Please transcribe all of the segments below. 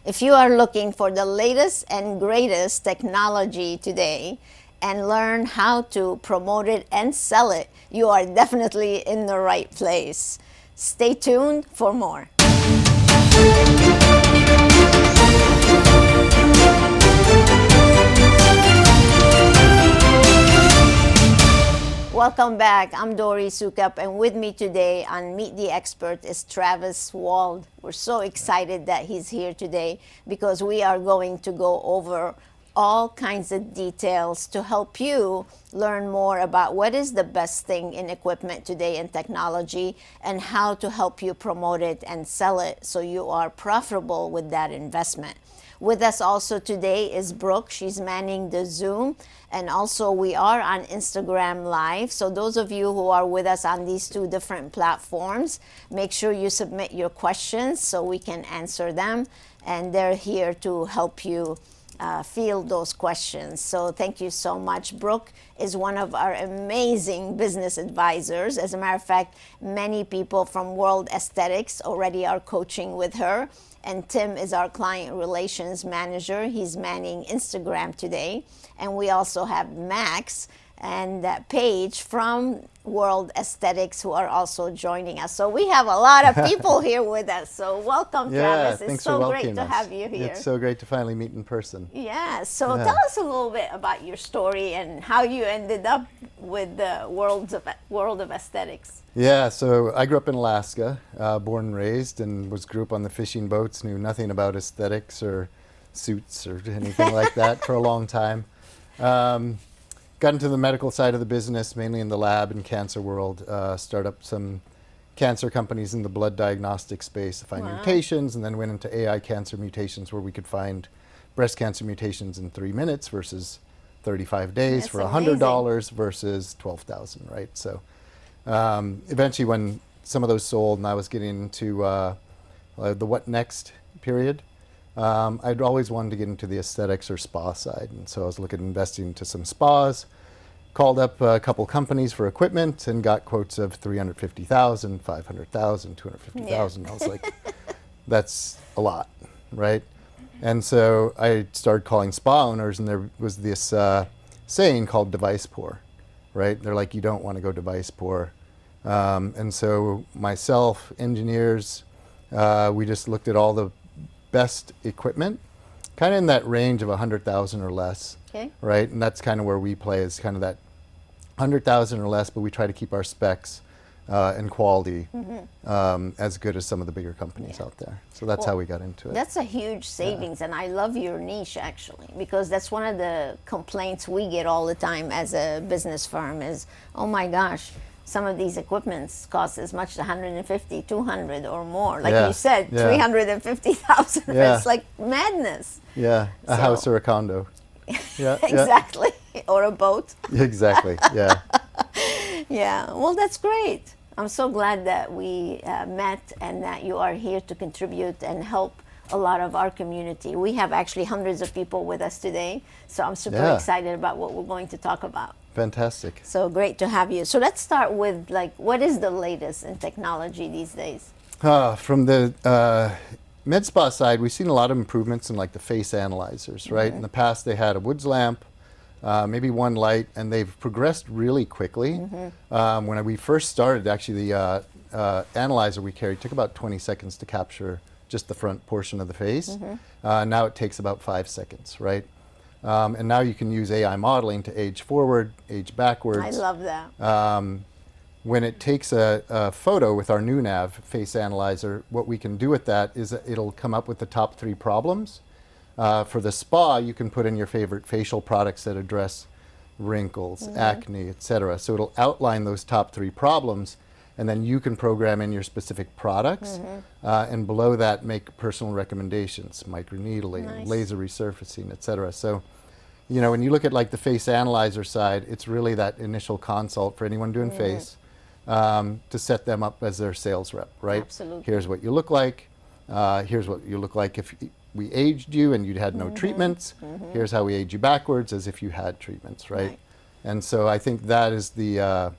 If you are looking for the latest and greatest technology today and learn how to promote it and sell it, you are definitely in the right place. Stay tuned for more. Welcome back. I'm Dori Soukup, and with me today on Meet the Expert is Travis Wold. We're so excited that he's here today because we are going to go over all kinds of details to help you learn more about what is the best thing in equipment today and technology and how to help you promote it and sell it so you are profitable with that investment. With us also today is Brooke. She's manning the Zoom. And also we are on Instagram Live. So those of you who are with us on these two different platforms, make sure you submit your questions so we can answer them. And they're here to help you field those questions. So thank you so much. Brooke is one of our amazing business advisors. As a matter of fact, many people from World Aesthetics already are coaching with her. And Tim is our client relations manager. He's manning Instagram today. And we also have Max and Paige from World Aesthetics who are also joining us. So we have a lot of people here with us. So welcome, Travis. It's so great to have you here. It's so great to finally meet in person. Yeah. So tell us a little bit about your story and how you ended up with the world of aesthetics. Yeah, so I grew up in Alaska, born and raised, and grew up on the fishing boats, knew nothing about aesthetics or suits or anything like that for a long time. Got into the medical side of the business, mainly in the lab and cancer world. Started up some cancer companies in the blood diagnostic space to find mutations, and then went into AI cancer mutations where we could find breast cancer mutations in 3 minutes versus 35 days for $100 versus $12,000, right? So eventually when some of those sold and I was getting into the what next period, I'd always wanted to get into the aesthetics or spa side. And so I was looking at investing into some spas, called up a couple companies for equipment and got quotes of $350,000, $500,000, $250,000. I was like, that's a lot, right? And so I started calling spa owners, and there was this saying called device poor, right? They're like, you don't want to go device poor. And so myself, engineers, we just looked at all the best equipment, kind of in that range of 100,000 or less, right? And that's kind of where we play, is kind of that 100,000 or less, but we try to keep our specs and quality as good as some of the bigger companies out there. So that's how we got into it. That's a huge savings, and I love your niche actually, because that's one of the complaints we get all the time as a business firm is, oh my gosh, some of these equipments cost as much as 150, 200 or more. Like you said, 350,000. It's like madness. Yeah, a house or a condo. Yeah, exactly. Or a boat. Exactly, yeah. Yeah, well, that's great. I'm so glad that we met and that you are here to contribute and help a lot of our community. We have actually hundreds of people with us today, so I'm super excited about what we're going to talk about. Fantastic. So great to have you. So let's start with, like, what is the latest in technology these days? From the MedSpa side, we've seen a lot of improvements in like the face analyzers, right? In the past, they had a woods lamp, maybe one light, and they've progressed really quickly. When we first started, actually, the analyzer we carried took about 20 seconds to capture just the front portion of the face. Now it takes about 5 seconds, right? And now you can use AI modeling to age forward, age backwards. I love that. When it takes a photo with our new nav face analyzer, what we can do with that is it'll come up with the top 3 problems. For the spa, you can put in your favorite facial products that address wrinkles, acne, etc. So it'll outline those top 3 problems, and then you can program in your specific products, and below that make personal recommendations, microneedling, laser resurfacing, etc. So, you know, when you look at like the face analyzer side, it's really that initial consult for anyone doing face to set them up as their sales rep, right? Absolutely. Here's what you look like. Here's what you look like if we aged you and you had no treatments. Here's how we age you backwards as if you had treatments, right? And so I think that is the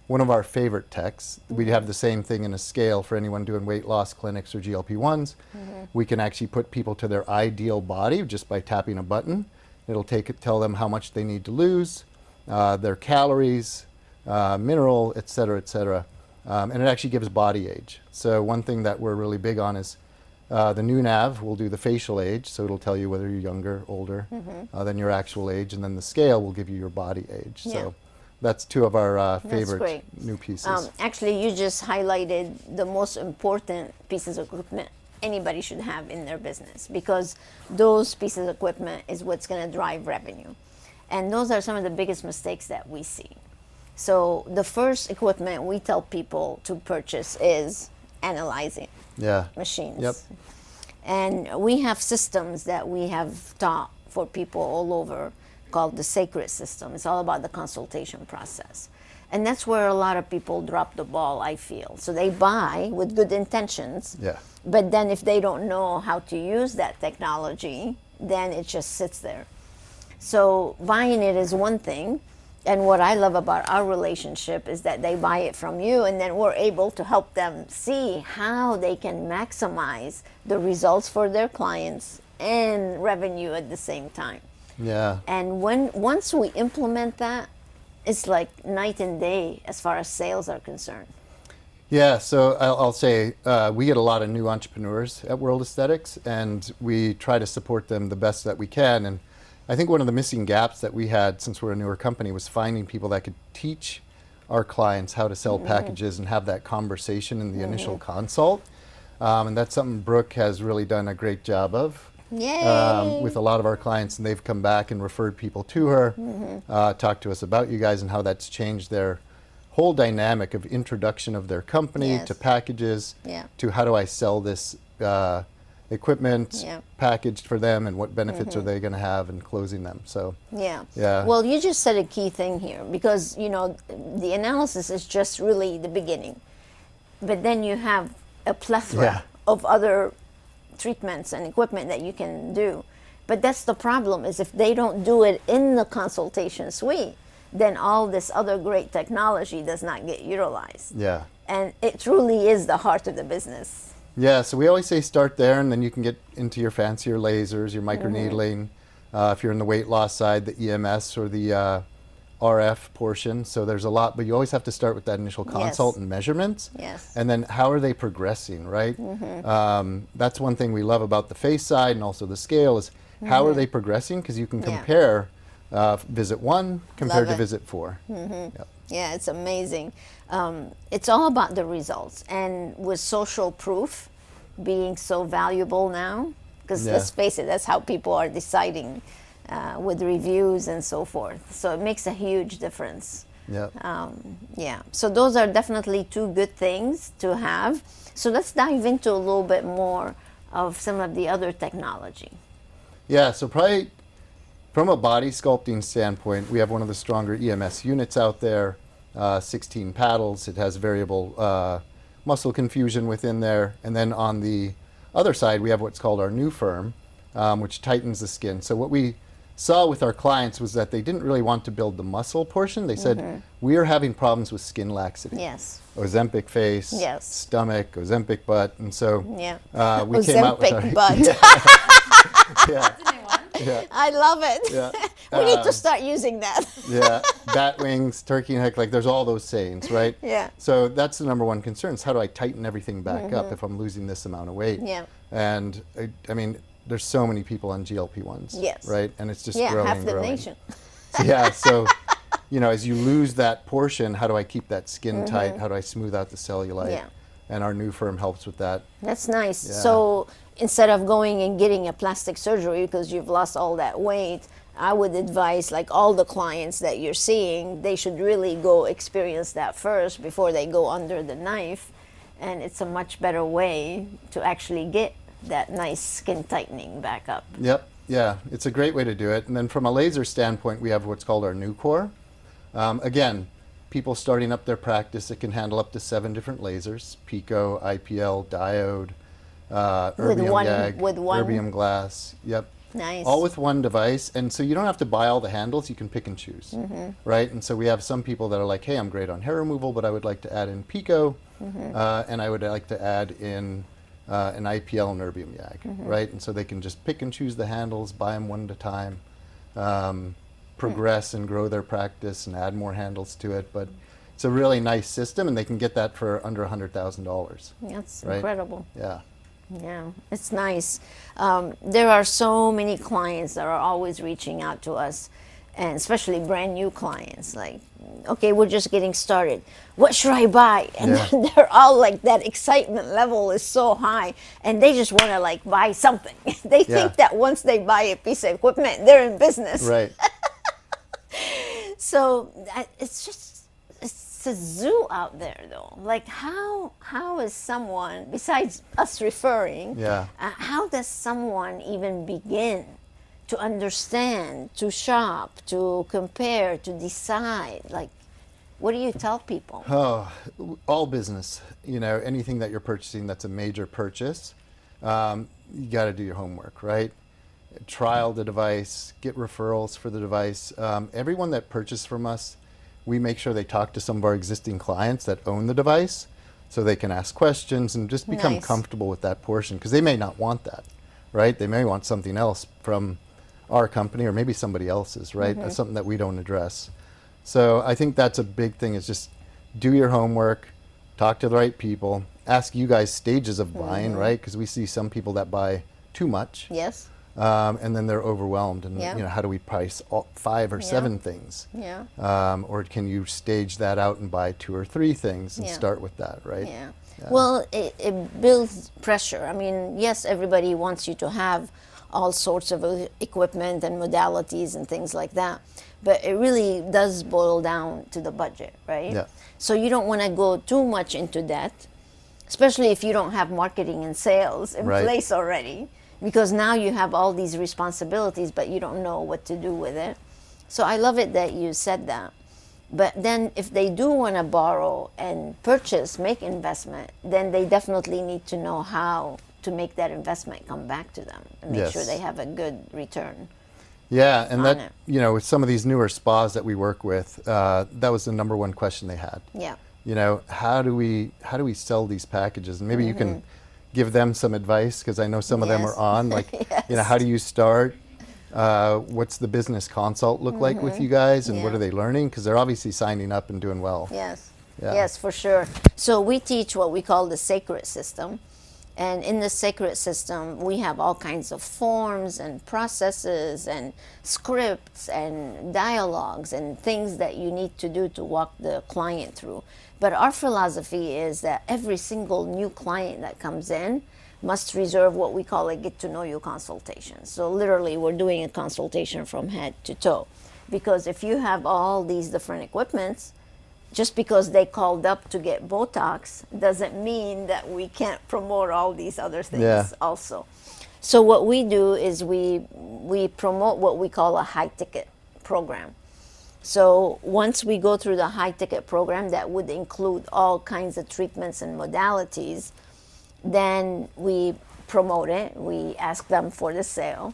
one of our favorite techs. We have the same thing in a scale for anyone doing weight loss clinics or GLP-1s. We can actually put people to their ideal body just by tapping a button. It'll tell them how much they need to lose, their calories, mineral, et cetera, and it actually gives body age. So one thing that we're really big on is the new nav will do the facial age, so it'll tell you whether you're younger, older than your actual age, and then the scale will give you your body age. Yeah. So that's two of our That's favorite great. new pieces. Actually, you just highlighted the most important pieces of equipment anybody should have in their business, because those pieces of equipment is what's going to drive revenue. And those are some of the biggest mistakes that we see. So the first equipment we tell people to purchase is analyzing machines. Yep. And we have systems that we have taught for people all over called the sacred system. It's all about the consultation process. And that's where a lot of people drop the ball, I feel. So they buy with good intentions, but then if they don't know how to use that technology, then it just sits there. So buying it is one thing. And what I love about our relationship is that they buy it from you, and then we're able to help them see how they can maximize the results for their clients and revenue at the same time. Yeah. And once we implement that, it's like night and day as far as sales are concerned. Yeah, so I'll say we get a lot of new entrepreneurs at World Aesthetics, and we try to support them the best that we can. And I think one of the missing gaps that we had since we're a newer company was finding people that could teach our clients how to sell packages and have that conversation in the initial consult. And that's something Brooke has really done a great job of. With a lot of our clients, and they've come back and referred people to her, talked to us about you guys and how that's changed their whole dynamic of introduction of their company to packages, to how do I sell this equipment packaged for them, and what benefits are they going to have, and closing them. So well, you just said a key thing here, because the analysis is just really the beginning, but then you have a plethora of other treatments and equipment that you can do. But that's the problem, is if they don't do it in the consultation suite, then all this other great technology does not get utilized. And it truly is the heart of the business. So we always say start there, and then you can get into your fancier lasers, your microneedling, if you're in the weight loss side, the EMS or the RF portion. So there's a lot, but you always have to start with that initial consult and measurements. And then how are they progressing, right? That's one thing we love about the face side and also the scale is how are they progressing? Because you can compare visit 1 compared to visit 4. Yeah, it's amazing. It's all about the results. And with social proof being so valuable now, because let's face it, that's how people are deciding with reviews and so forth. So it makes a huge difference. So those are definitely two good things to have. So let's dive into a little bit more of some of the other technology. So probably from a body sculpting standpoint, we have one of the stronger EMS units out there, 16 paddles. It has variable muscle confusion within there. And then on the other side, we have what's called our new firm, which tightens the skin. So what we saw with our clients was that they didn't really want to build the muscle portion. They said, we are having problems with skin laxity. Ozempic face, stomach, Ozempic butt. And so we came out with our... I love it. We need to start using that. Bat wings, turkey neck, like there's all those sayings, right? So that's the number one concern, is how do I tighten everything back up if I'm losing this amount of weight? And I mean, there's so many people on GLP-1s, right? And it's just growing half and the growing. nation. So as you lose that portion, how do I keep that skin tight? How do I smooth out the cellulite? And our new firm helps with that. That's nice. So instead of going and getting a plastic surgery because you've lost all that weight, I would advise, like all the clients that you're seeing, they should really go experience that first before they go under the knife. And it's a much better way to actually get that nice skin tightening back up. It's a great way to do it. And then from a laser standpoint, we have what's called our new core. Again, people starting up their practice, it can handle up to 7 different lasers: pico, IPL, diode, erbium gag, erbium glass. Nice. all with one device. And so you don't have to buy all the handles, you can pick and choose, right? And so we have some people that are like, hey, I'm great on hair removal, but I would like to add in Pico, and I would like to add in an IPL Nerbium YAG, right? And so they can just pick and choose the handles, buy them one at a time, progress and grow their practice and add more handles to it. But it's a really nice system, and they can get that for under $100,000. That's right? incredible. Yeah. Yeah, it's nice. There are so many clients that are always reaching out to us, and especially brand new clients. Like, okay, we're just getting started. What should I buy? And Yeah. they're all like, that excitement level is so high, and they just want to like buy something. They think that once they buy a piece of equipment, they're in business. Right. So it's just, it's a zoo out there, though. Like, how is someone, besides us referring, how does someone even begin to understand, to shop, to compare, to decide? Like, what do you tell people? Oh, all business, you know, anything that you're purchasing that's a major purchase, you got to do your homework, right? Trial the device, get referrals for the device. Everyone that purchases from us, we make sure they talk to some of our existing clients that own the device, so they can ask questions and just become comfortable with that portion, because they may not want that, right? They may want something else from our company, or maybe somebody else's, right? That's something that we don't address. So I think that's a big thing, is just do your homework, talk to the right people, ask you guys stages of buying, right? Because we see some people that buy too much. Yes. And then they're overwhelmed, and you know, how do we price 5 or 7 things? Yeah. Or can you stage that out and buy 2 or 3 things and start with that, right? Yeah. Well, it builds pressure. I mean, yes, everybody wants you to have all sorts of equipment and modalities and things like that, but it really does boil down to the budget, right? Yeah. So you don't want to go too much into debt, especially if you don't have marketing and sales in place already, because now you have all these responsibilities, but you don't know what to do with it. So I love it that you said that. But then if they do want to borrow and purchase, make investment, then they definitely need to know how to make that investment come back to them and make sure they have a good return. Yeah, and that, you know, with some of these newer spas that we work with, that was the number one question they had. Yeah. You know, how do we sell these packages? And maybe you can give them some advice, because I know some of them are on, like, you know, how do you start? What's the business consult look like with you guys, and what are they learning? Because they're obviously signing up and doing well. Yes. Yes, for sure. So we teach what we call the sacred system. And in the sacred system, we have all kinds of forms and processes and scripts and dialogues and things that you need to do to walk the client through. But our philosophy is that every single new client that comes in must reserve what we call a get-to-know-you consultation. So literally, we're doing a consultation from head to toe. Because if you have all these different equipments, just because they called up to get Botox doesn't mean that we can't promote all these other things also. So what we do is we promote what we call a high-ticket program. So once we go through the high-ticket program that would include all kinds of treatments and modalities, then we promote it, we ask them for the sale,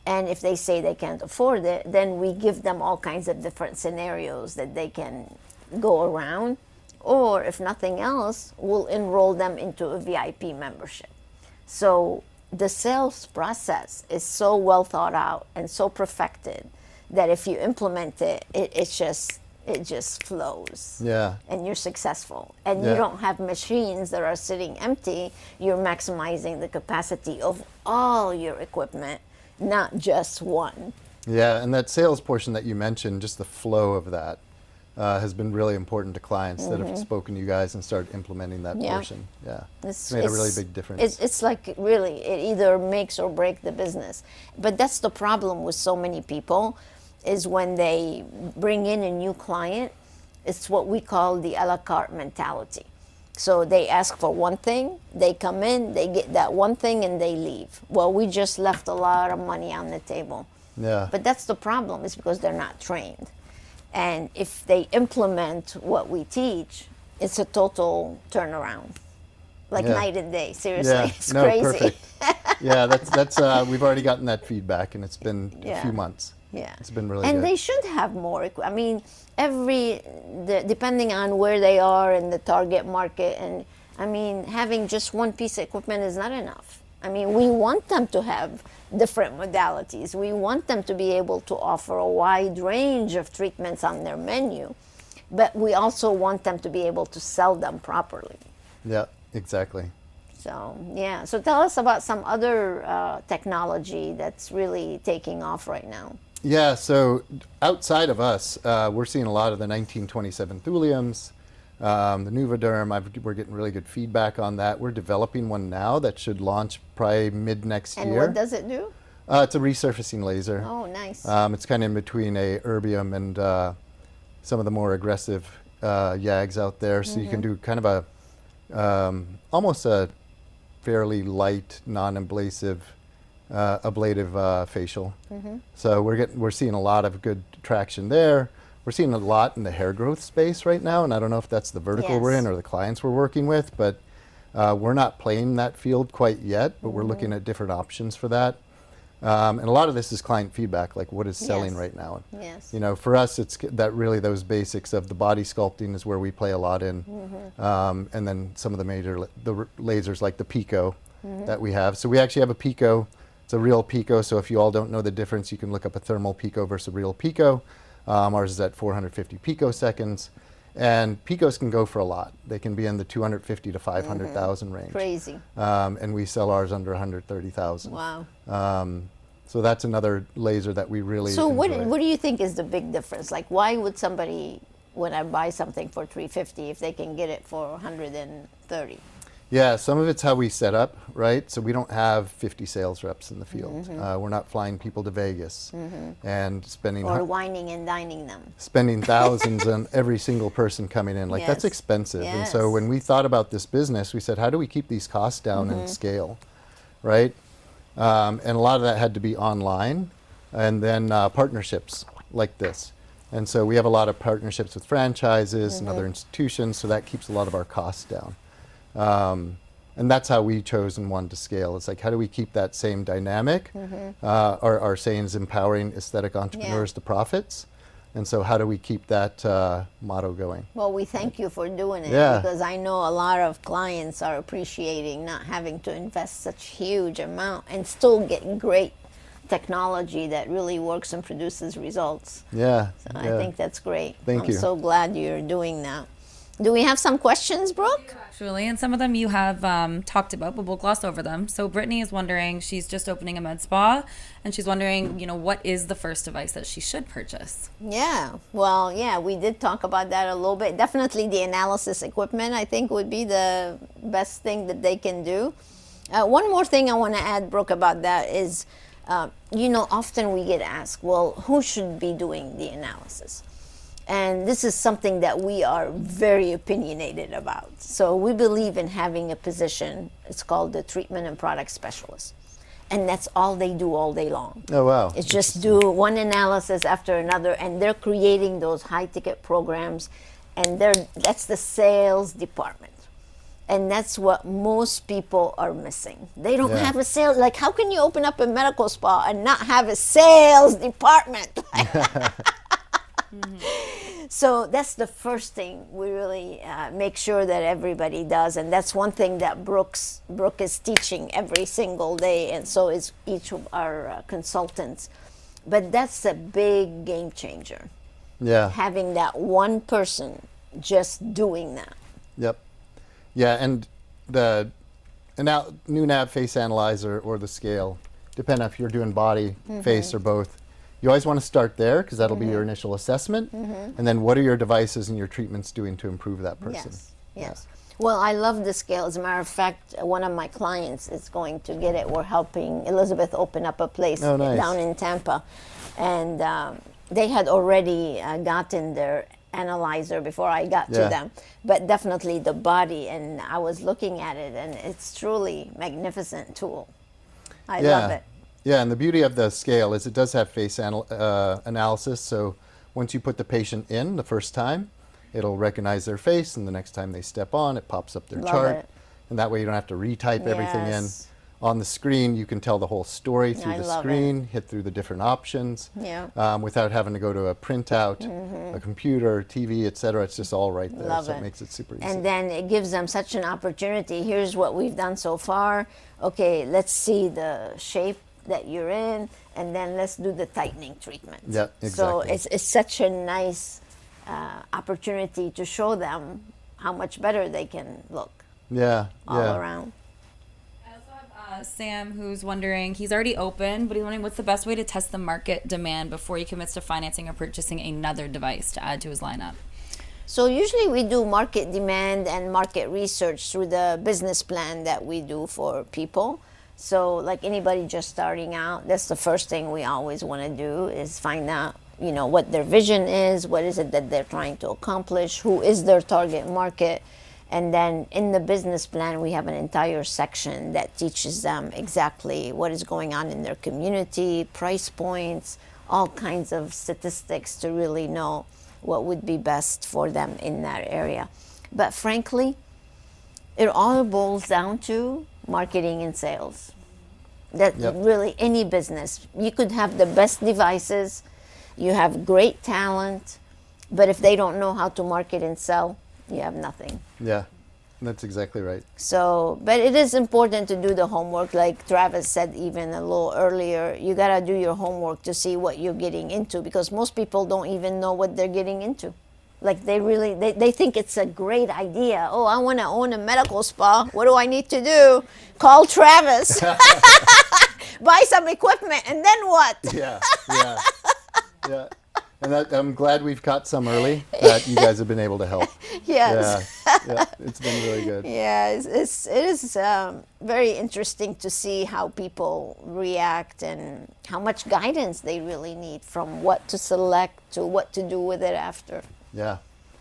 and if they say they can't afford it, then we give them all kinds of different scenarios that they can go around, or if nothing else, we'll enroll them into a VIP membership. So the sales process is so well thought out and so perfected that if you implement it, it just flows. Yeah. And you're successful. And you don't have machines that are sitting empty. You're maximizing the capacity of all your equipment, not just one. Yeah, and that sales portion that you mentioned, just the flow of that, has been really important to clients that have spoken to you guys and started implementing that portion. Yeah, it's made a really big difference. It's like, really, it either makes or breaks the business. But that's the problem with so many people, is when they bring in a new client, it's what we call the a la carte mentality. So they ask for one thing, they come in, they get that one thing, and they leave. Well, we just left a lot of money on the table. Yeah. But that's the problem, is because they're not trained. And if they implement what we teach, it's a total turnaround. Like night and day, seriously. Yeah. It's no, crazy. Perfect. Yeah, that's we've already gotten that feedback, and it's been a Yeah. few months. Yeah. It's been really And good. they should have more. I mean, depending on where they are in the target market, and I mean, having just one piece of equipment is not enough. I mean, we want them to have different modalities. We want them to be able to offer a wide range of treatments on their menu, but we also want them to be able to sell them properly. Yeah, exactly. So, yeah. So tell us about some other technology that's really taking off right now. Yeah, so outside of us, we're seeing a lot of the 1927 thuliums, the Nuvaderm. We're getting really good feedback on that. We're developing one now that should launch probably mid next And year. what does it do? It's a resurfacing laser. Oh, nice. It's kind of in between a erbium and some of the more aggressive YAGs out there. So you can do kind of a almost a fairly light, non-abrasive, ablative facial. So we're seeing a lot of good traction there. We're seeing a lot in the hair growth space right now, and I don't know if that's the vertical we're Yes. in or the clients we're working with, but we're not playing that field quite yet, but we're looking at different options for that. And a lot of this is client feedback, like what is selling Yes. right now. Yes. You know, for us, it's that really those basics of the body sculpting is where we play a lot in, and then some of the major lasers like the Pico that we have. So we actually have a Pico. It's a real Pico. So if you all don't know the difference, you can look up a thermal Pico versus a real Pico. Ours is at 450 picoseconds, and Picos can go for a lot. They can be in the 250 to 500,000 range. Crazy. And we sell ours under 130,000. Wow. So that's another laser that we really So what enjoy. do you think is the big difference? Like, why would somebody, when I buy something for 350, if they can get it for 130? Yeah, some of it's how we set up, right? So we don't have 50 sales reps in the field. We're not flying people to Vegas and spending Or whining and dining them? spending thousands on every single person coming in. Like that's Yes. expensive. And Yes. so when we thought about this business, we said, how do we keep these costs down and scale, right? And a lot of that had to be online, and then partnerships like this. And so we have a lot of partnerships with franchises and other institutions, so that keeps a lot of our costs down. And that's how we chose and wanted to scale. It's like, how do we keep that same dynamic? Our saying is empowering aesthetic entrepreneurs to profits. And so how do we keep that motto going? Well, we thank you for doing it, Yeah. because I know a lot of clients are appreciating not having to invest such huge amount and still get great technology that really works and produces results. Yeah. So yeah. I think that's great. Thank you. I'm so glad you're doing that. Do we have some questions, Brooke? Actually, and some of them you have talked about, but we'll gloss over them. So Brittany is wondering, she's just opening a med spa, and she's wondering, what is the first device that she should purchase? Yeah, well, yeah, we did talk about that a little bit. Definitely the analysis equipment, I think, would be the best thing that they can do. One more thing I want to add, Brooke, about that is, often we get asked, well, who should be doing the analysis? And this is something that we are very opinionated about. So we believe in having a position, it's called the treatment and product specialist. And that's all they do all day long. Oh, wow. It's just do one analysis after another, and they're creating those high-ticket programs, and that's the sales department. And that's what most people are missing. They don't Yeah. have a sales, like how can you open up a medical spa and not have a sales department? So that's the first thing we really make sure that everybody does, and that's one thing that Brooke is teaching every single day, and so is each of our consultants. But that's a big game changer, Yeah. having that one person just doing that. Yep. Yeah, and the new nav face analyzer or the scale, depending if you're doing body, face, or both, you always want to start there because that'll be your initial assessment. And then what are your devices and your treatments doing to improve that person? Yes. Well, I love the scale. As a matter of fact, one of my clients is going to get it. We're helping Elizabeth open up a place Oh, nice. down in Tampa. And they had already gotten their analyzer before I got to Yeah. them. But definitely the body, and I was looking at it, and it's truly magnificent tool. I love it. Yeah, and the beauty of the scale is it does have face analysis. So once you put the patient in the first time, it'll recognize their face, and the next time they step on, it pops up their Love chart. it. And that way you don't have to retype everything in. Yes. on the screen, you can tell the whole story through I the love screen, hit through the different options, Yeah. without having to go to a printout, a computer, TV, etc. It's just all right there, Love so it it. makes it super easy. And then it gives them such an opportunity. Here's what we've done so far. Okay, let's see the shape that you're in, and then let's do the tightening treatment. Yeah, So exactly. it's such a nice opportunity to show them how much better they can look Yeah, all yeah. around. I also have Sam, who's wondering, he's already open, but he's wondering what's the best way to test the market demand before he commits to financing or purchasing another device to add to his lineup. So usually we do market demand and market research through the business plan that we do for people. So like anybody just starting out, that's the first thing we always want to do is find out, you know, what their vision is, what is it that they're trying to accomplish, who is their target market. And then in the business plan, we have an entire section that teaches them exactly what is going on in their community, price points, all kinds of statistics to really know what would be best for them in that area. But frankly, it all boils down to marketing and sales. That Yep. really any business, you could have the best devices, you have great talent, but if they don't know how to market and sell, you have nothing. Yeah, that's exactly right. So, but it is important to do the homework, like Travis said even a little earlier. You gotta do your homework to see what you're getting into, because most people don't even know what they're getting into. Like they think it's a great idea. Oh, I want to own a medical spa. What do I need to do? Call Travis, buy some equipment, and then what? Yeah, yeah, yeah. And I'm glad we've caught some early that you guys have been able to help. Yes. Yeah, it's been really good. Yeah, it is very interesting to see how people react and how much guidance they really need from what to select to what to do with it after. Yeah.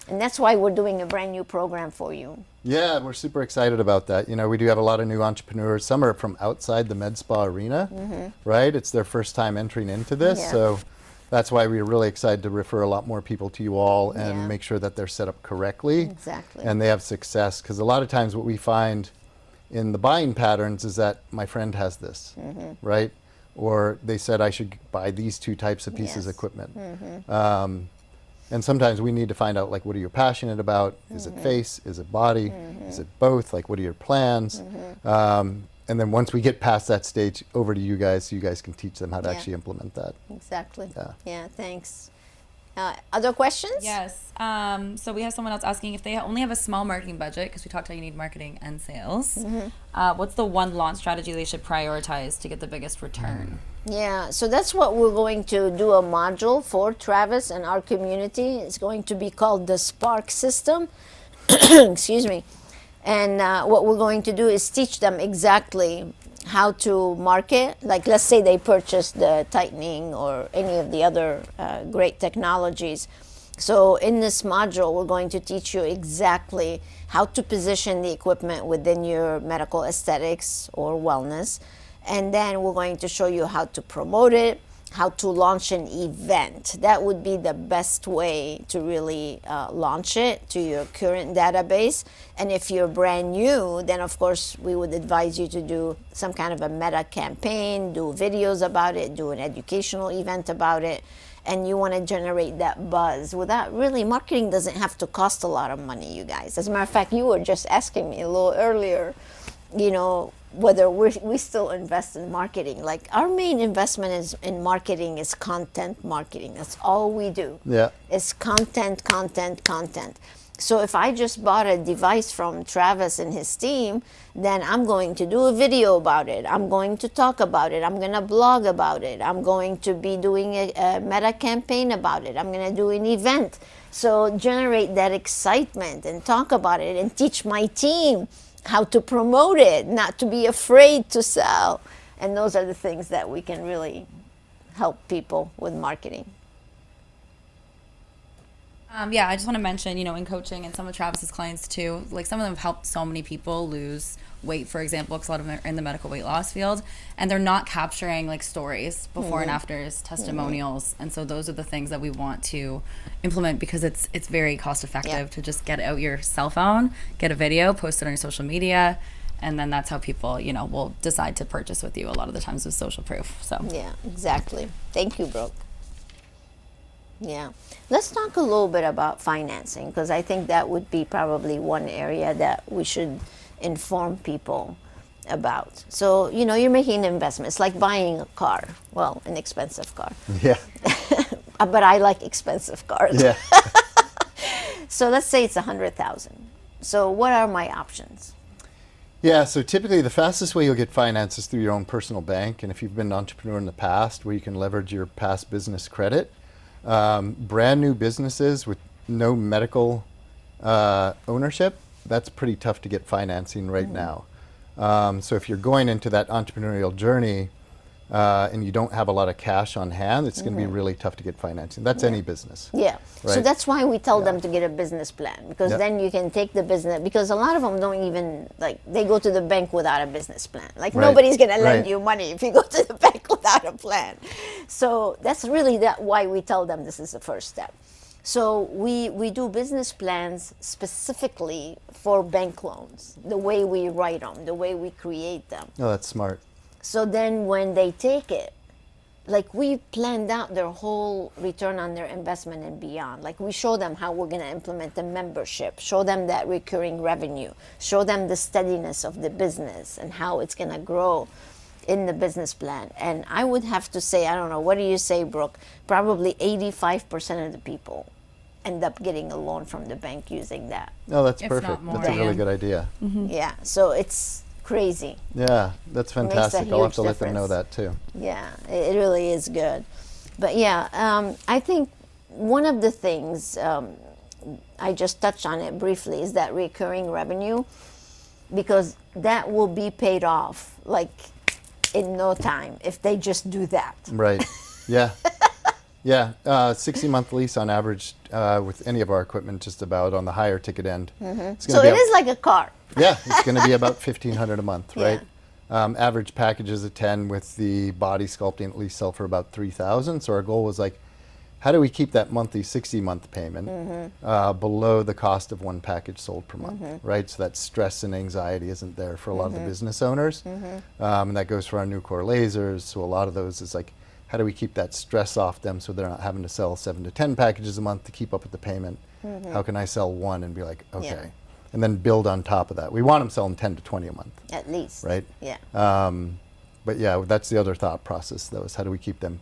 And that's why we're doing a brand new program for you. Yeah, we're super excited about that. You know, we do have a lot of new entrepreneurs. Some are from outside the med spa arena, right? It's their first time entering into this. Yeah. So that's why we're really excited to refer a lot more people to you all and Yeah. make sure that they're set up correctly. Exactly. And they have success. Because a lot of times what we find in the buying patterns is that my friend has this, right? Or they said I should buy these two types of pieces of Yes. equipment. And sometimes we need to find out, like, what are you passionate about? Is it face? Is it body? Is it both? Like, what are your plans? And then once we get past that stage, over to you guys, so you guys can teach them how to Yeah. actually implement that. Exactly. Yeah. Yeah, thanks. Other questions? Yes. So we have someone else asking if they only have a small marketing budget, because we talked how you need marketing and sales. What's the one launch strategy they should prioritize to get the biggest return? Yeah, so that's what we're going to do a module for Travis and our community. It's going to be called the Spark System. Excuse me. And what we're going to do is teach them exactly how to market. Like, let's say they purchased the tightening or any of the other great technologies. So in this module, we're going to teach you exactly how to position the equipment within your medical aesthetics or wellness. And then we're going to show you how to promote it, how to launch an event. That would be the best way to really launch it to your current database. And if you're brand new, then of course we would advise you to do some kind of a meta campaign, do videos about it, do an educational event about it. And you want to generate that buzz. Without really, marketing doesn't have to cost a lot of money, you guys. As a matter of fact, you were just asking me a little earlier, you know, whether we still invest in marketing. Like, our main investment is in marketing is content marketing. That's all we do. Yeah. It's content, content, content. So if I just bought a device from Travis and his team, then I'm going to do a video about it. I'm going to talk about it. I'm going to blog about it. I'm going to be doing a meta campaign about it. I'm going to do an event. So generate that excitement and talk about it and teach my team how to promote it, not to be afraid to sell. And those are the things that we can really help people with marketing. Yeah, I just want to mention, you know, in coaching and some of Travis's clients too, like some of them have helped so many people lose weight, for example, because a lot of them are in the medical weight loss field, and they're not capturing like stories before and afters, testimonials, and so those are the things that we want to implement, because it's very cost effective to just get out your cell phone, get a video, post it on your social media, And then that's how people, you know, will decide to purchase with you a lot of the times with social proof. So Yeah, exactly. Thank you, Brooke. Yeah. Let's talk a little bit about financing, because I think that would be probably one area that we should inform people about. So, you know, you're making an investment. It's like buying a car. Well, an expensive car. Yeah. But I like expensive cars. Yeah. So let's say it's 100,000. So what are my options? Yeah, so typically the fastest way you'll get finance is through your own personal bank. And if you've been an entrepreneur in the past, where you can leverage your past business credit, brand new businesses with no medical ownership, that's pretty tough to get financing right now. So if you're going into that entrepreneurial journey and you don't have a lot of cash on hand, it's going to be really tough to get financing. That's any business. Yeah. So Right. that's why we tell them to get a business plan, because Yep. then you can take the business, because a lot of them don't even, like, they go to the bank without a business plan. Like, Right. nobody's going to lend Right. you money if you go to the bank without a plan. So that's really why we tell them this is the first step. So we do business plans specifically for bank loans, the way we write them, the way we create them. Oh, that's smart. So then when they take it, like, we planned out their whole return on their investment and beyond. Like, we show them how we're going to implement the membership, show them that recurring revenue, show them the steadiness of the business and how it's going to grow in the business plan. And I would have to say, I don't know, what do you say, Brooke? Probably 85% of the people end up getting a loan from the bank using that. Oh, that's If not perfect. more. That's a really Yeah. good idea. Yeah, so it's crazy. Yeah, that's Makes a fantastic. I'll have to huge let them know difference. that too. Yeah, it really is good. But yeah, I think one of the things, I just touched on it briefly, is that recurring revenue, because that will be paid off like in no time if they just do that. Right. Yeah. Yeah. 60-month lease on average with any of our equipment, just about on the higher ticket end. It's So gonna it be is like a car. Yeah, it's going to be about $1,500 a month, Yeah. right? Average packages of 10 with the body sculpting at least sell for about $3,000. So our goal was like, how do we keep that monthly 60-month payment below the cost of one package sold per month, right? So that stress and anxiety isn't there for a lot of the business owners. And that goes for our new core lasers. So a lot of those is like, how do we keep that stress off them so they're not having to sell 7 to 10 packages a month to keep up with the payment? How can I sell one and be like, okay. Yeah. And then build on top of that. We want them selling 10 to 20 a month, At least. right? Yeah. But yeah, that's the other thought process, though, is how do we keep them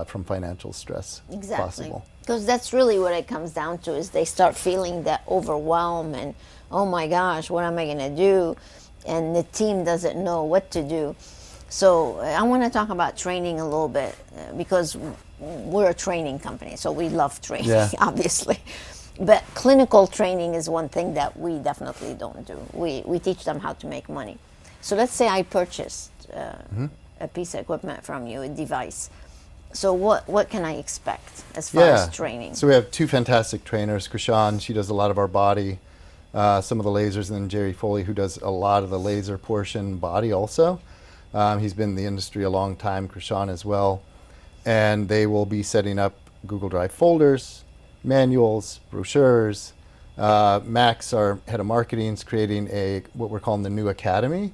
from financial stress Exactly. possible? Because that's really what it comes down to, is they start feeling that overwhelm and, oh my gosh, what am I going to do? And the team doesn't know what to do. So I want to talk about training a little bit, because we're a training company, so we love training, Yeah. obviously. But clinical training is one thing that we definitely don't do. We teach them how to make money. So let's say I purchased a piece of equipment from you, a device. So what can I expect as far as training? So we have two fantastic trainers. Krishan, she does a lot of our body, some of the lasers, and then Jerry Foley, who does a lot of the laser portion body also. He's been in the industry a long time, Krishan as well. And they will be setting up Google Drive folders, manuals, brochures. Max, our head of marketing, is creating what we're calling the new academy.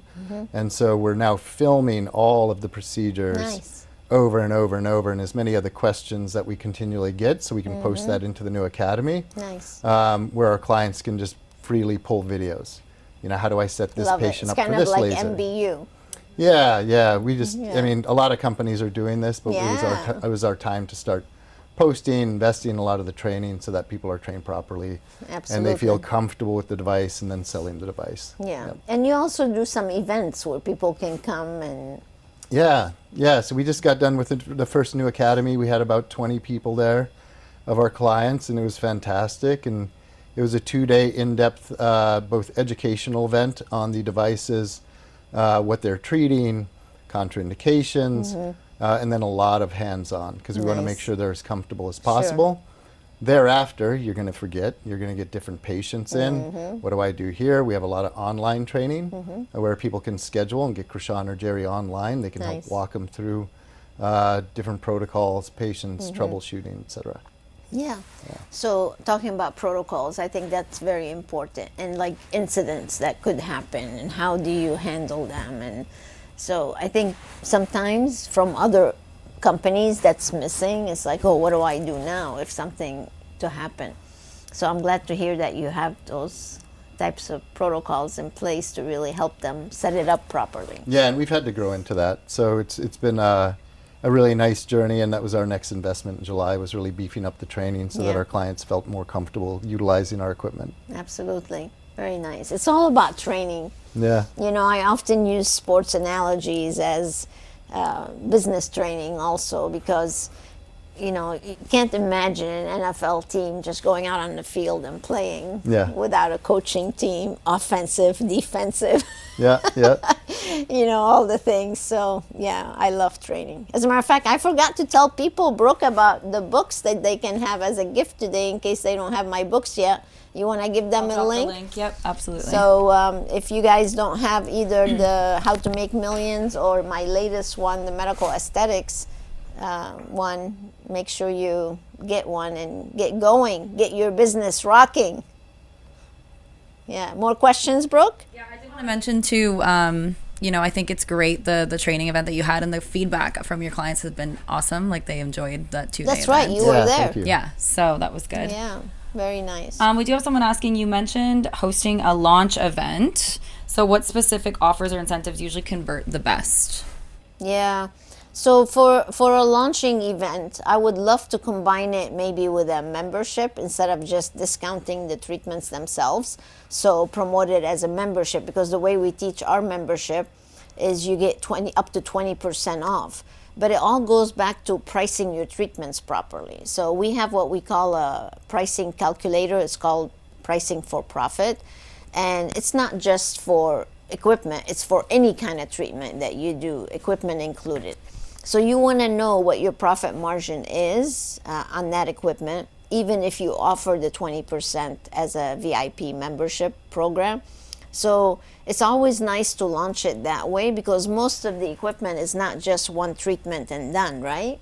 And so we're now filming all of the procedures Nice. over and over and over, and as many of the questions that we continually get, so we can post that into the new academy, Nice. where our clients can just freely pull videos. You know, how do I set this Love it. patient It's up for kind of this like laser? MBU. Yeah. We just, Yeah. I mean, a lot of companies are doing this, but Yeah. it was our time to start posting, investing in a lot of the training so that people are trained properly and they feel Absolutely. comfortable with the device, and then selling the device. Yeah. Yep. And you also do some events where people can come and Yeah. So we just got done with the first new academy. We had about 20 people there of our clients, and it was fantastic. And it was a 2-day in-depth, both educational event on the devices, what they're treating, contraindications, and then a lot of hands-on, because we want to make Nice. sure they're as comfortable as possible. Thereafter, you're going to forget. You're going to get different patients in. What do I do here? We have a lot of online training where people can schedule and get Krishan or Jerry online. They can Nice. help walk them through different protocols, patients, troubleshooting, etc. Yeah. So talking about protocols, I think that's very important, and like incidents that could happen and how do you handle them. And so I think sometimes from other companies that's missing. It's like, oh, what do I do now if something to happen? So I'm glad to hear that you have those types of protocols in place to really help them set it up properly. Yeah, and we've had to grow into that. So it's been a really nice journey, and that was our next investment in July, was really beefing up the training so that Yeah. our clients felt more comfortable utilizing our equipment. Absolutely. Very nice. It's all about training. Yeah. You know, I often use sports analogies as business training also, because, you know, you can't imagine an NFL team just going out on the field and playing Yeah. without a coaching team, offensive, defensive, Yeah, yeah. you know, all the things. So, yeah, I love training. As a matter of fact, I forgot to tell people, Brooke, about the books that they can have as a gift today in case they don't have my books yet. You want to give them a Drop the link? Yep, absolutely. So if you guys don't have either the How to Make Millions or my latest one, the Medical Aesthetics one, make sure you get one and get going. Get your business rocking. Yeah. More questions, Brooke? Yeah, I did want to mention too, you know, I think it's great the training event that you had, and the feedback from your clients has been awesome. Like, they enjoyed that 2-day That's right. event. You were Yeah, there. thank you. Yeah, so that was good. Yeah. Very nice. We do have someone asking, you mentioned hosting a launch event. So what specific offers or incentives usually convert the best? Yeah. So for a launching event, I would love to combine it maybe with a membership instead of just discounting the treatments themselves. So promote it as a membership, because the way we teach our membership is you get up to 20% off. But it all goes back to pricing your treatments properly. So we have what we call a pricing calculator. It's called pricing for profit. And it's not just for equipment, it's for any kind of treatment that you do, equipment included. So you want to know what your profit margin is on that equipment, even if you offer the 20% as a VIP membership program. So it's always nice to launch it that way, because most of the equipment is not just one treatment and done, right?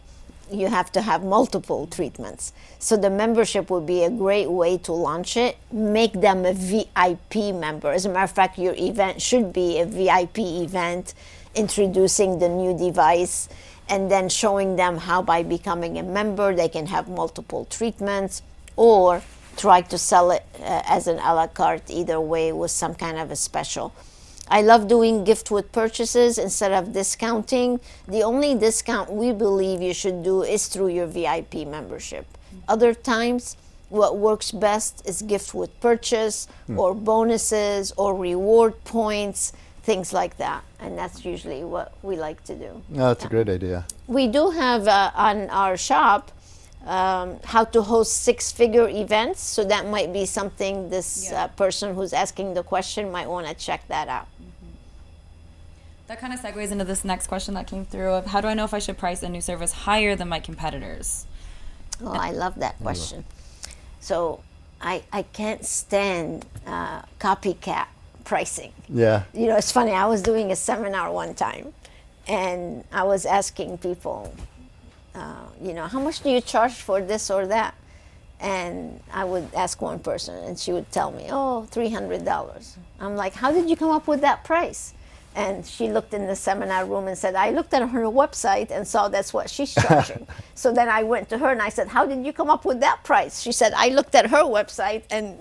You have to have multiple treatments. So the membership would be a great way to launch it. Make them a VIP member. As a matter of fact, your event should be a VIP event, introducing the new device and then showing them how by becoming a member they can have multiple treatments, or try to sell it as an a la carte, either way, with some kind of a special. I love doing gift with purchases instead of discounting. The only discount we believe you should do is through your VIP membership. Other times, what works best is gift with purchase or bonuses or reward points, things like that. And that's usually what we like to do. No, that's a great idea. We do have on our shop how to host 6-figure events. So that might be something this person who's asking the question might want to check that out. That kind of segues into this next question that came through of, how do I know if I should price a new service higher than my competitors? Oh, I love that question. So I can't stand copycat pricing. Yeah. You know, it's funny. I was doing a seminar one time, and I was asking people, you know, how much do you charge for this or that? And I would ask one person, and she would tell me, oh, $300. I'm like, how did you come up with that price? And she looked in the seminar room and said, I looked at her website and saw that's what she's charging. So then I went to her and I said, how did you come up with that price? She said, I looked at her website and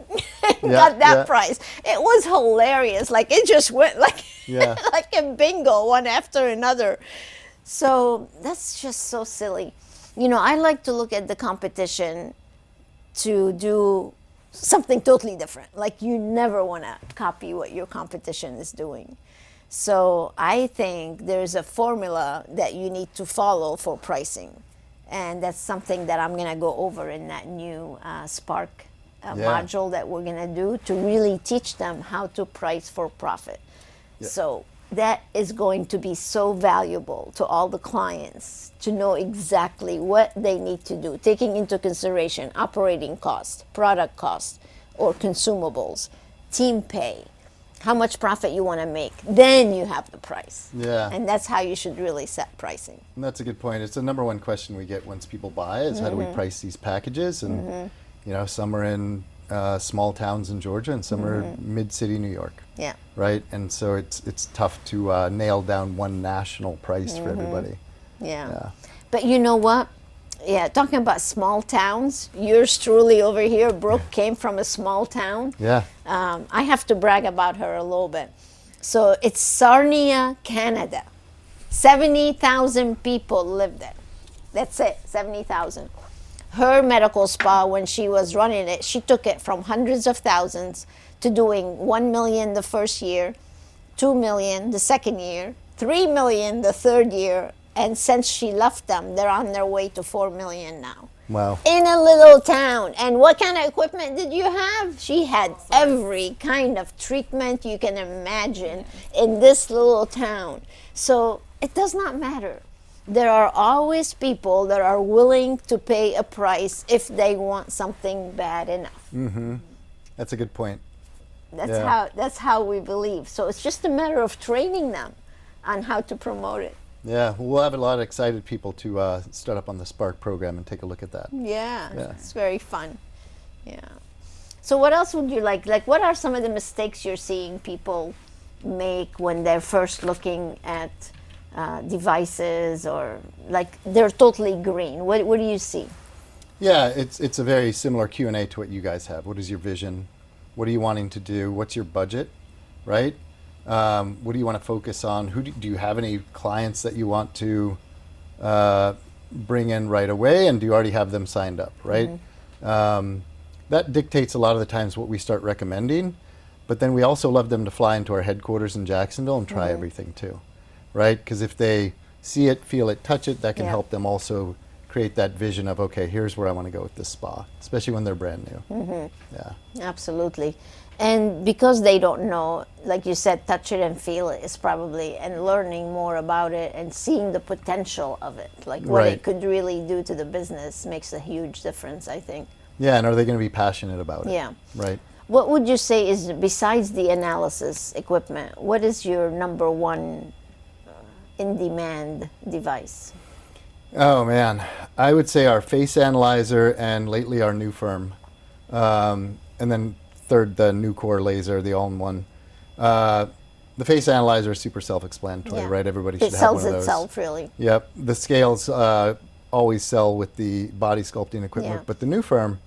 got that price. It was hilarious. Like, it just went like, like a bingo, one after another. So that's just so silly. You know, I like to look at the competition to do something totally different. Like, you never want to copy what your competition is doing. So I think there's a formula that you need to follow for pricing. And that's something that I'm going to go over in that new Spark module that we're going to do, to really teach them how to price for profit. So that is going to be so valuable to all the clients, to know exactly what they need to do, taking into consideration operating costs, product costs, or consumables, team pay, how much profit you want to make. Then you have the price. Yeah. And that's how you should really set pricing. And that's a good point. It's the number one question we get once people buy is how do we price these packages? And some are in small towns in Georgia and some are mid-city New York. Yeah. Right? And so it's tough to nail down one national price for everybody. Yeah. But you know what? Yeah, talking about small towns, yours truly over here, Brooke, came from a small town. Yeah. I have to brag about her a little bit. So it's Sarnia, Canada. 70,000 people live there. That's it, 70,000. Her medical spa, when she was running it, she took it from hundreds of thousands to doing 1 million the first year, 2 million the second year, 3 million the third year, and since she left them, they're on their way to 4 million now. Wow. In a little town. And what kind of equipment did you have? She had every kind of treatment you can imagine in this little town. So it does not matter. There are always people that are willing to pay a price if they want something bad enough. Mm-hmm. That's a good point. That's how we believe. So it's just a matter of training them on how to promote it. Yeah, we'll have a lot of excited people to start up on the Spark program and take a look at that. Yeah, it's very fun. Yeah. So what else would you like? Like, what are some of the mistakes you're seeing people make when they're first looking at devices, or like they're totally green? What do you see? Yeah, it's a very similar Q&A to what you guys have. What is your vision? What are you wanting to do? What's your budget, right? What do you want to focus on? Do you have any clients that you want to bring in right away, and do you already have them signed up, right? That dictates a lot of the times what we start recommending, but then we also love them to fly into our headquarters in Jacksonville and try everything too, right? Because if they see it, feel it, touch it, that can help them also create that vision of, okay, here's where I want to go with this spa, especially when they're brand new. Yeah. Absolutely. And because they don't know, like you said, touch it and feel it is probably, and learning more about it and seeing the potential of it, like what it could really do to the business, makes a huge difference, I think. Yeah, and are they going to be passionate about it? Yeah. Right. What would you say is, besides the analysis equipment, what is your number one in-demand device? Oh, man. I would say our face analyzer and lately our new firm. And then third, the new core laser, the all-in-one. The face analyzer is super self-explanatory, right? Everybody should have one of those. It sells itself, really. Yep. The scales always sell with the body sculpting equipment. But the new firm,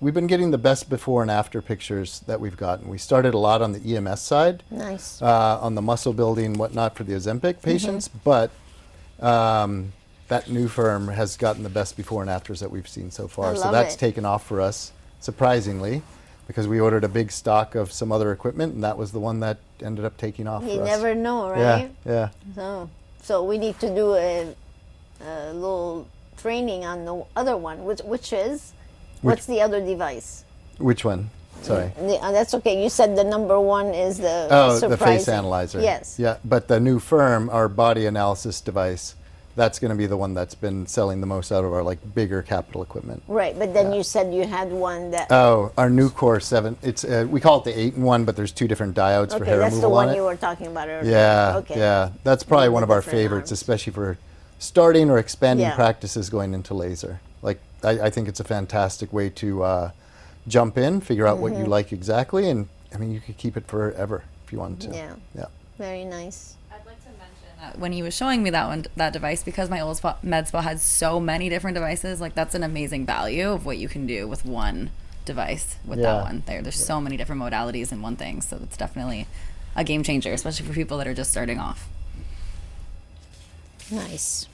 we've been getting the best before and after pictures that we've gotten. We started a lot on the EMS side. Nice. On the muscle building, whatnot for the Ozempic patients. But that new firm has gotten the best before and afters that we've seen so far. So that's taken off for us, surprisingly, because we ordered a big stock of some other equipment, and that was the one that ended up taking off for us. You never know, right? Yeah. So we need to do a little training on the other one, which is, what's the other device? Which one? Sorry. That's okay. You said the number one is the the face analyzer. Yes. Yeah, but the new firm, our body analysis device, that's going to be the one that's been selling the most out of our bigger capital equipment. Right, but then you said you had one that... Oh, our new Core 7. It's we call it the 8-in-1, but there's 2 different diodes for hair removal on it. That's the one you were talking about earlier. Yeah, okay. Yeah. That's probably one of our favorites, arms. Especially for starting or expanding practices going into laser. I think it's a fantastic way to jump in, figure out what you like exactly, and I mean, you could keep it forever if you wanted to. Yeah. Very nice. I'd like to mention that when he was showing me that device, because my old med spa had so many different devices, that's an amazing value of what you can do with one device with that one there. There's so many different modalities in one thing, so it's definitely a game changer, especially for people that are just starting off. Nice.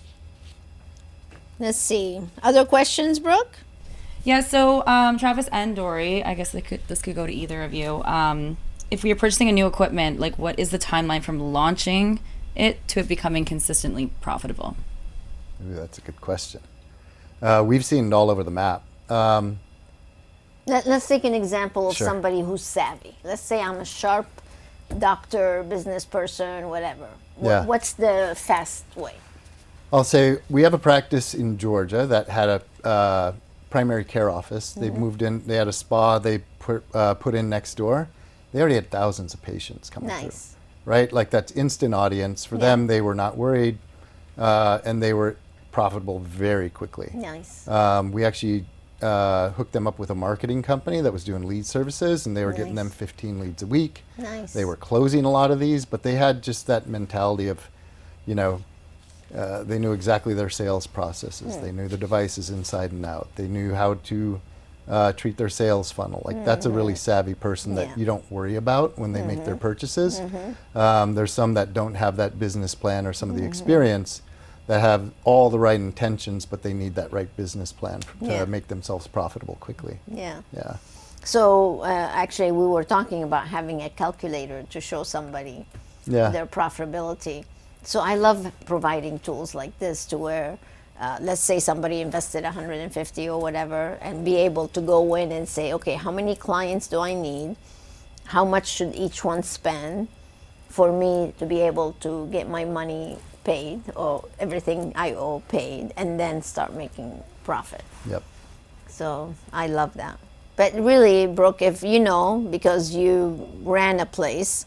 Let's see. Other questions, Brooke? Yeah, so Travis and Dori, I guess this could go to either of you. If we are purchasing a new equipment, what is the timeline from launching it to it becoming consistently profitable? Ooh, that's a good question. We've seen it all over the map. Let's take an example of somebody who's savvy. Let's say I'm a sharp doctor, business person, whatever. What's the fast way? I'll say we have a practice in Georgia that had a primary care office. They moved in, they had a spa they put in next door, they already had thousands of patients coming through. Nice. Right? Like that's instant audience. For them, they were not worried, and they were profitable very quickly. Nice. We actually hooked them up with a marketing company that was doing lead services, and they were getting them 15 leads a week. Nice. They were closing a lot of these, but they had just that mentality of, you know, they knew exactly their sales processes. They knew the devices inside and out. They knew how to treat their sales funnel. Like that's a really savvy person that you don't worry about when they make their purchases. There's some that don't have that business plan or some of the experience that have all the right intentions, but they need that right business plan to make themselves profitable quickly. Yeah. Yeah. So actually, we were talking about having a calculator to show somebody their profitability. So I love providing tools like this to where, let's say somebody invested 150 or whatever, and be able to go in and say, okay, how many clients do I need? How much should each one spend for me to be able to get my money paid or everything I owe paid, and then start making profit. Yep. So I love that. But really, Brooke, if you know, because you ran a place,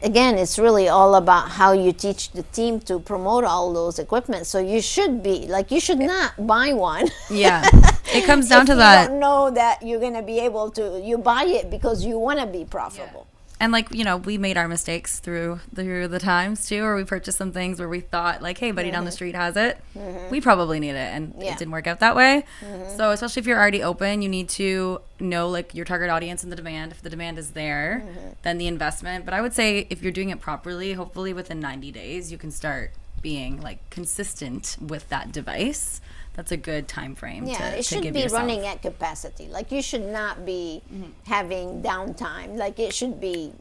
again, it's really all about how you teach the team to promote all those equipment. So you should be, like, you should not buy one. Yeah. It comes down to You that. don't know that you're going to be able to, you buy it because you want to be profitable. And like, you know, we made our mistakes through the times too, or we purchased some things where we thought like, hey, buddy down the street has it. We probably need it. And it didn't work out that way. So especially if you're already open, you need to know like your target audience and the demand. If the demand is there, then the investment. But I would say if you're doing it properly, hopefully within 90 days, you can start being like consistent with that device. That's a good time frame to it should give be yourself. running at capacity. Like you should not be having downtime. Like it should be.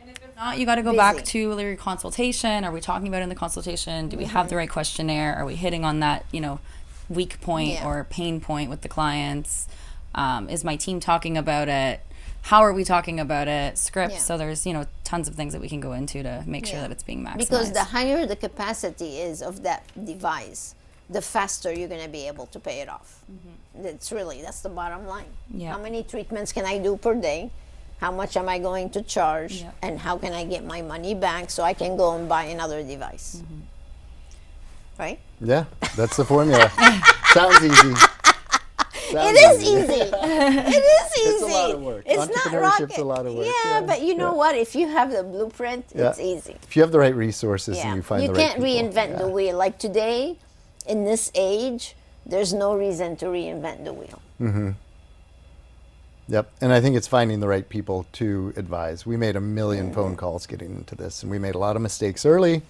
And if not, you got to go back to your consultation. Are we talking about it in the consultation? Do we have the right questionnaire? Are we hitting on that, you know, weak point or pain point with the clients? Is my team talking about it? How are we talking about it? Scripts. So there's, you know, tons of things that we can go into to make sure that it's being maximized. Because the higher the capacity is of that device, the faster you're going to be able to pay it off. That's the bottom line. How many treatments can I do per day? How much am I going to charge? And how can I get my money back so I can go and buy another device? Right? Yeah, that's the formula. Sounds easy. It is easy. It is easy. It's a lot of work. It's not Entrepreneurship's rocket. a lot of work. Yeah, but you know what? If you have the blueprint, it's easy. If you have the right resources and you find the right people. You can't reinvent the wheel. Like today, in this age, there's no reason to reinvent the wheel. Yep, and I think it's finding the right people to advise. We made a million phone calls getting into this, and we made a lot of mistakes early.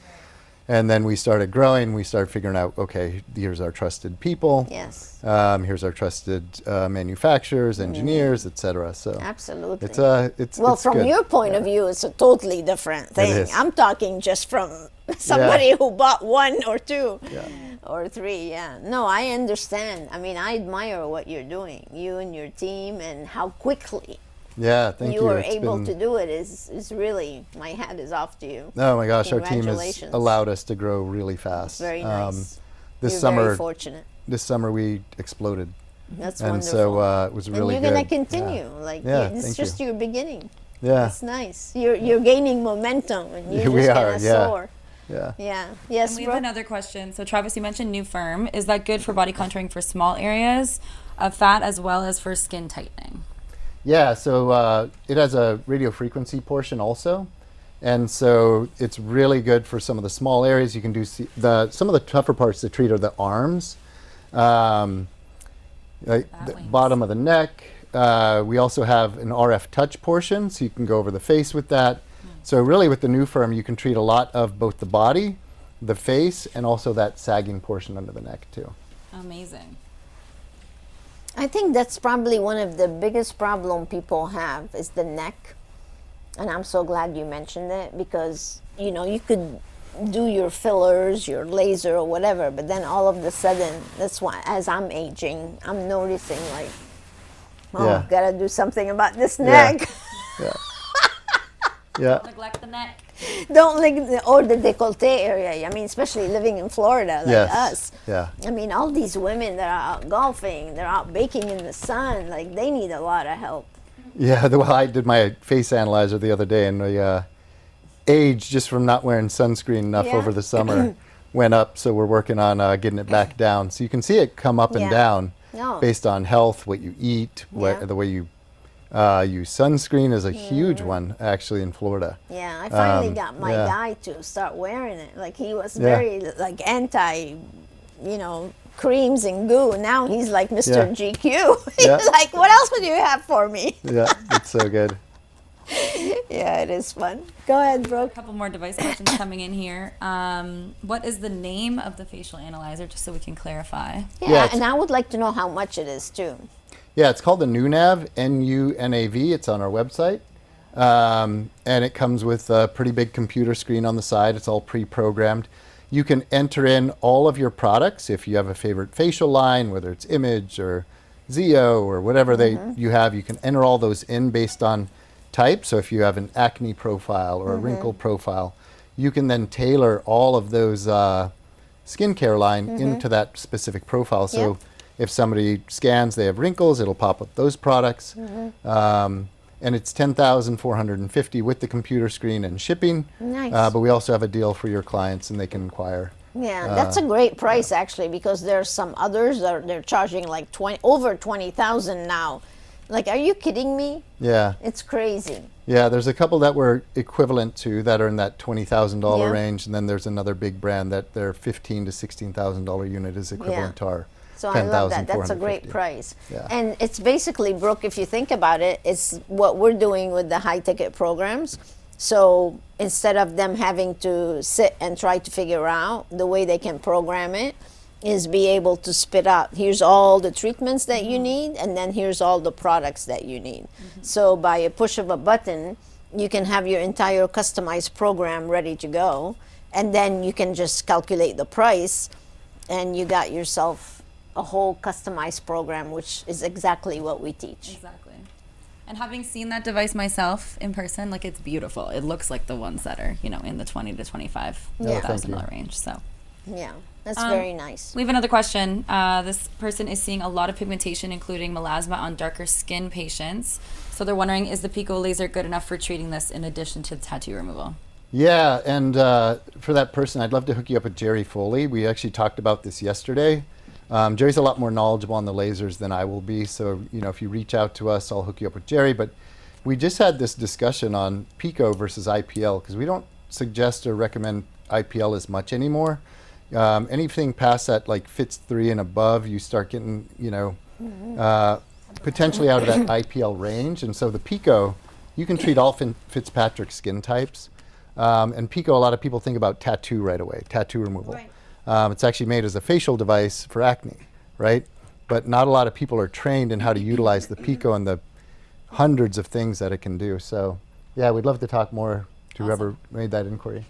And then we started growing. We started figuring out, okay, here's our trusted people. Yes. Here's our trusted manufacturers, engineers, etc. So absolutely. It's from good. your point of view, it's a totally different thing. is. I'm talking just from somebody who bought one or two or three. Yeah. No, I understand. I mean, I admire what you're doing, you and your team, and how quickly. Yeah, thank you. You are able to do it is really, my hat is off to you. Oh my gosh, our team has Congratulations. allowed us to grow really fast. Very nice. This You're summer, very fortunate. This summer we exploded. That's And wonderful. so it was really and good. you're going to continue. Like it's thank just you. your beginning. Yeah. It's nice. You're gaining momentum, and you're We just are, going to yeah. soar. Yeah. Yeah. Yes, And we have Brooke? another question. So Travis, you mentioned new firm. Is that good for body contouring for small areas of fat as well as for skin tightening? Yeah, so it has a radio frequency portion also. And so it's really good for some of the small areas. You can do some of the tougher parts to treat are the arms, like the wings. bottom of the neck. We also have an RF touch portion, so you can go over the face with that. So really with the new firm, you can treat a lot of both the body, the face, and also that sagging portion under the neck too. Amazing. I think that's probably one of the biggest problem people have is the neck. And I'm so glad you mentioned it because, you know, you could do your fillers, your laser or whatever, but then all of a sudden, that's why as I'm aging, I'm noticing like, gotta do something about this neck. Yeah. Yeah. Neglect the neck. Don't like or the décolleté area. I mean, especially living in Florida like us. Yeah. I mean, all these women that are out golfing, they're out baking in the sun, like they need a lot of help. Yeah, well, I did my face analyzer the other day, and the age just from not wearing sunscreen enough Yeah. over the summer went up. So we're working on getting it back down. So you can see it come up and Yeah. down No. based on health, what you eat, Yeah. the way you use sunscreen is a huge one actually in Florida. Yeah, I finally got my yeah. guy to start wearing it. Like he was Yeah. very like anti, creams and goo. Now he's like Mr. Yeah. GQ. He's Yeah. like, what else would you have for me? Yeah, it's so good. Yeah, it is fun. Go ahead, A Brooke. couple more device questions coming in here. What is the name of the facial analyzer, just so we can clarify? Yeah, it's- and I would like to know how much it is too. Yeah, it's called the NUNAV, N-U-N-A-V. It's on our website. And it comes with a pretty big computer screen on the side. It's all pre-programmed. You can enter in all of your products. If you have a favorite facial line, whether it's Image or Zeo or whatever you have, you can enter all those in based on type. So if you have an acne profile or a wrinkle profile, you can then tailor all of those skincare line into that specific profile. So Yep. if somebody scans, they have wrinkles, it'll pop up those products. And it's $10,450 with the computer screen and shipping. Nice. But we also have a deal for your clients, and they can inquire. Yeah, that's a great price actually, because there's some others that they're charging like over 20,000 now. Like, are you kidding me? Yeah, It's crazy. yeah. There's a couple that we're equivalent to that are in that $20,000 Yeah. range, and then there's another big brand that their $15,000 to $16,000 unit is equivalent to our So I love that. That's a great $10,450. price. Yeah. And it's basically, Brooke, if you think about it, it's what we're doing with the high ticket programs. So instead of them having to sit and try to figure out the way they can program it, is be able to spit out, here's all the treatments that you need, and then here's all the products that you need. So by a push of a button, you can have your entire customized program ready to go, and then you can just calculate the price, and you got yourself a whole customized program, which is exactly what we teach. Exactly. And having seen that device myself in person, like, it's beautiful. It looks like the ones that are, in the $20,000 to $25,000 range. So Yeah, that's very nice. we have another question. This person is seeing a lot of pigmentation, including melasma, on darker skin patients. So they're wondering, is the Pico laser good enough for treating this in addition to the tattoo removal? Yeah, and for that person, I'd love to hook you up with Jerry Foley. We actually talked about this yesterday. Jerry's a lot more knowledgeable on the lasers than I will be, so if you reach out to us, I'll hook you up with Jerry. But we just had this discussion on Pico versus IPL, because we don't suggest or recommend IPL as much anymore. Anything past that, like FITS 3 and above, you start getting potentially out of that IPL range. And so the Pico, you can treat all Fitzpatrick skin types. And Pico, a lot of people think about tattoo right away, tattoo removal. Right. It's actually made as a facial device for acne, right? But not a lot of people are trained in how to utilize the Pico and the hundreds of things that it can do. So, yeah, we'd love to talk more to whoever made that inquiry.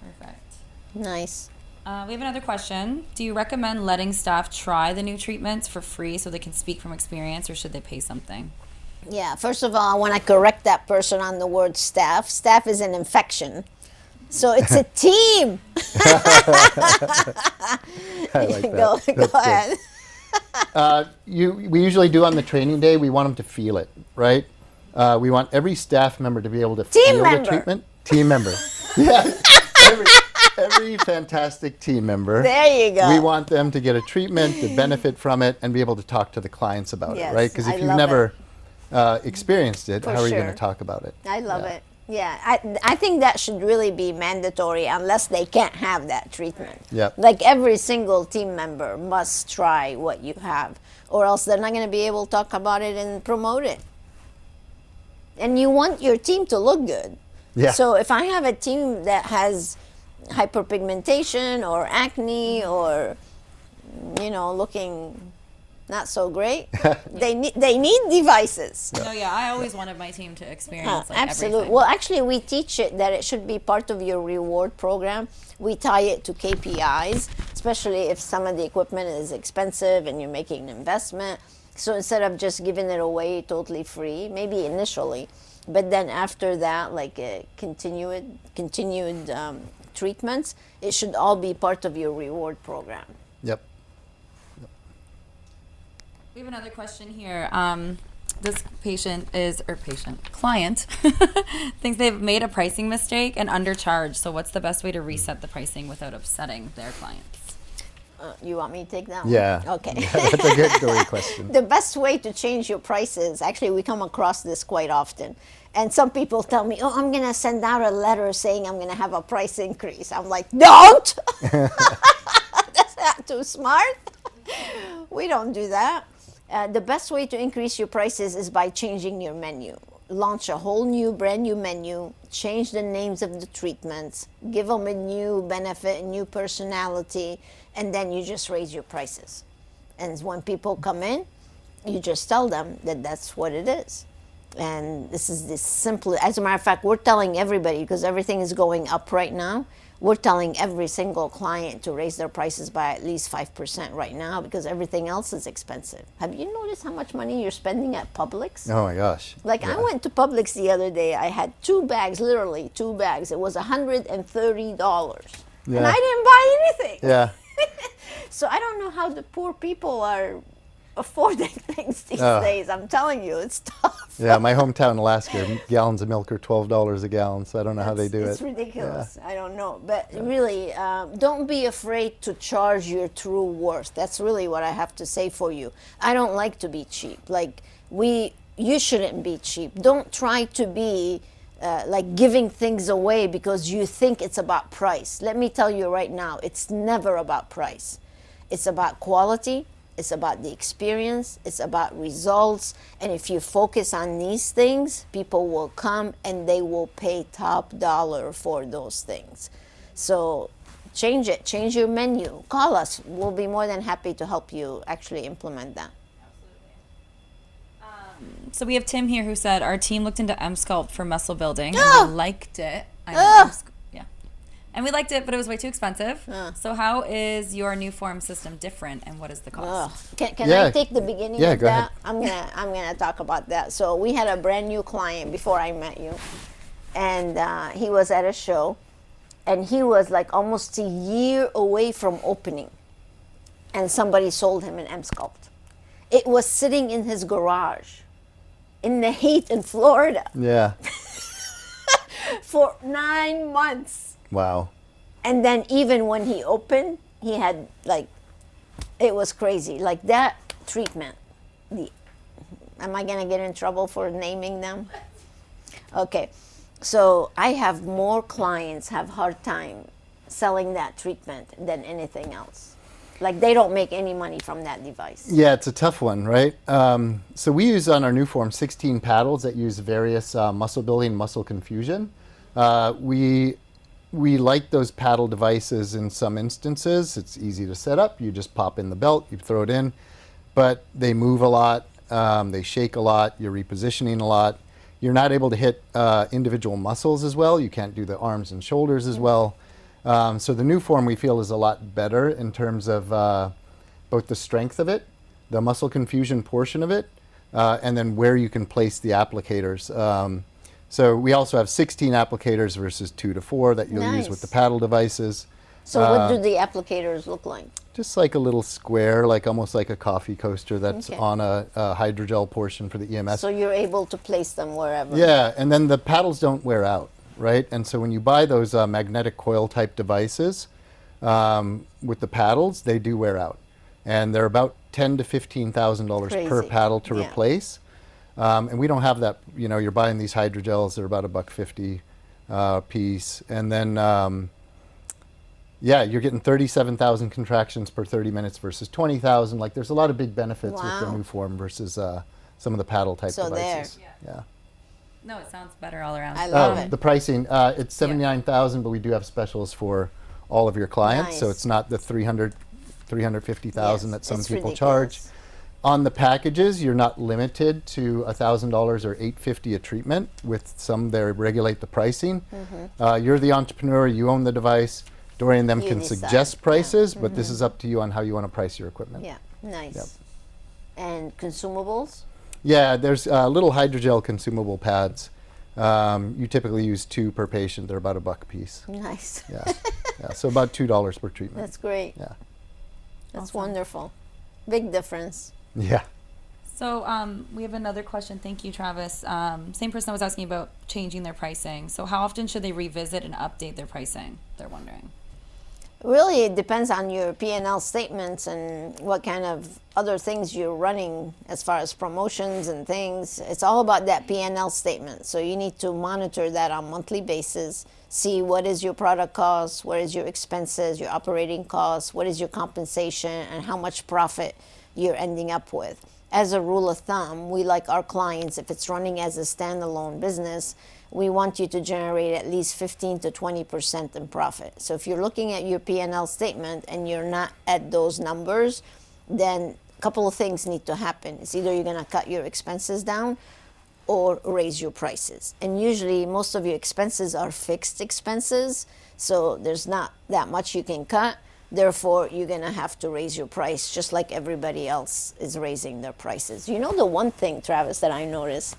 Perfect. Nice. We have another question. Do you recommend letting staff try the new treatments for free so they can speak from experience, or should they pay something? Yeah, first of all, I want to correct that person on the word staff. Staff is an infection. So it's a team. I like that. Go That's good. ahead. We usually do on the training day, we want them to feel it, right? We want every staff member to be able to feel member. the treatment. Team member. Yeah. Every fantastic team member. There you go. We want them to get a treatment, to benefit from it, and be able to talk to the clients about Yes, it, right? Because I if you've love never experienced it, For how are you going sure. to talk about it? I love it. Yeah, I think that should really be mandatory unless they can't have that treatment. Yep. Like every single team member must try what you have, or else they're not going to be able to talk about it and promote it. And you want your team to look good. Yeah. So if I have a team that has hyperpigmentation or acne or, looking not so great, they need devices. No, yeah, I always wanted my team to experience Absolutely. everything. Well, actually, we teach it that it should be part of your reward program. We tie it to KPIs, especially if some of the equipment is expensive and you're making an investment. So instead of just giving it away totally free, maybe initially, but then after that, like continued treatments, it should all be part of your reward program. Yep. We have another question here. this client thinks they've made a pricing mistake and undercharged. So what's the best way to reset the pricing without upsetting their clients? You want me to take that one? Yeah. Okay. Yeah, that's a good Dori question. The best way to change your prices, actually, we come across this quite often. And some people tell me, oh, I'm going to send out a letter saying I'm going to have a price increase. I'm like, don't! That's not too smart. We don't do that. The best way to increase your prices is by changing your menu. Launch a whole new, brand new menu, change the names of the treatments, give them a new benefit, a new personality, and then you just raise your prices. And when people come in, you just tell them that that's what it is. And this is this simple, as a matter of fact, we're telling everybody, because everything is going up right now, we're telling every single client to raise their prices by at least 5% right now, because everything else is expensive. Have you noticed how much money you're spending at Publix? Oh my gosh. Like, Yeah. I went to Publix the other day. I had 2 bags, literally 2 bags. It was $130. And Yeah. I didn't buy anything. Yeah. So I don't know how the poor people are affording things these Oh. days. I'm telling you, it's tough. Yeah, my hometown, Alaska, gallons of milk are $12 a gallon, so I don't know how they do It's it. ridiculous. I don't know. But really, don't be afraid to charge your true worth. That's really what I have to say for you. I don't like to be cheap. Like, you shouldn't be cheap. Don't try to be like giving things away because you think it's about price. Let me tell you right now, it's never about price. It's about quality. It's about the experience. It's about results. And if you focus on these things, people will come and they will pay top dollar for those things. So change it. Change your menu. Call us. We'll be more than happy to help you actually implement that. So we have Tim here who said our team looked into M-Sculpt for muscle building Ah! and we liked it. Yeah. And we liked it, but it was way too expensive. So how is your new form system different and what is the cost? Can Yeah. I take the beginning Yeah, of go that? ahead. I'm gonna talk about that. So we had a brand new client before I met you, and he was at a show, and he was like almost a year away from opening, and somebody sold him an M-Sculpt. It was sitting in his garage, in the heat in Florida, Yeah. for 9 months. Wow. And then even when he opened, he had like, it was crazy. Like that treatment. Am I gonna get in trouble for naming them? Okay, so I have more clients have hard time selling that treatment than anything else. Like they don't make any money from that device. Yeah, it's a tough one, right? So we use on our new form 16 paddles that use various muscle building, muscle confusion. We like those paddle devices in some instances. It's easy to set up. You just pop in the belt, you throw it in, but they move a lot, they shake a lot, you're repositioning a lot. You're not able to hit individual muscles as well. You can't do the arms and shoulders as well. So the new form we feel is a lot better in terms of both the strength of it, the muscle confusion portion of it, and then where you can place the applicators. So we also have 16 applicators versus 2 to 4 that you'll use with the Nice. paddle devices. So what do the applicators look like? Just like a little square, like almost like a coffee coaster that's Okay. on a hydrogel portion for the EMS. So you're able to place them wherever. Yeah, and then the paddles don't wear out, right? And so when you buy those magnetic coil type devices with the paddles, they do wear out, and they're about $10,000 to $15,000 per Crazy. paddle to Yeah. replace. And we don't have that. You know, you're buying these hydrogels; they're about $1.50 piece, and then yeah, you're getting 37,000 contractions per 30 minutes versus 20,000. Like, there's a lot of big benefits with the Wow. new form versus some of the paddle type So there. devices. Yeah. No, it sounds better all around. I love it. The pricing, it's 79,000, but we do have specials for all of your clients, so Nice. it's not the 350,000 Yes, that some it's people ridiculous. charge. On the packages, you're not limited to $1,000 or $850 a treatment. With some, they regulate the pricing. You're the entrepreneur, you own the device. Dori and them You can decide, suggest yeah. prices, but this is up to you on how you want to price your equipment. Yeah, nice. Yep. And consumables? Yeah, there's little hydrogel consumable pads. You typically use 2 per patient. They're about $1 a piece. Nice. Yeah, yeah. So about $2 per treatment. That's great. Yeah, That's Awesome. wonderful. Big difference. yeah. So we have another question. Thank you, Travis. Same person that was asking about changing their pricing. So how often should they revisit and update their pricing? They're wondering. Really, it depends on your P&L statements and what kind of other things you're running as far as promotions and things. It's all about that P&L statement. So you need to monitor that on a monthly basis, see what is your product cost, what is your expenses, your operating costs, what is your compensation, and how much profit you're ending up with. As a rule of thumb, we like our clients, if it's running as a standalone business, we want you to generate at least 15 to 20% in profit. So if you're looking at your P&L statement and you're not at those numbers, then a couple of things need to happen. It's either you're going to cut your expenses down or raise your prices. And usually most of your expenses are fixed expenses, so there's not that much you can cut. Therefore, you're going to have to raise your price just like everybody else is raising their prices. You know, the one thing, Travis, that I noticed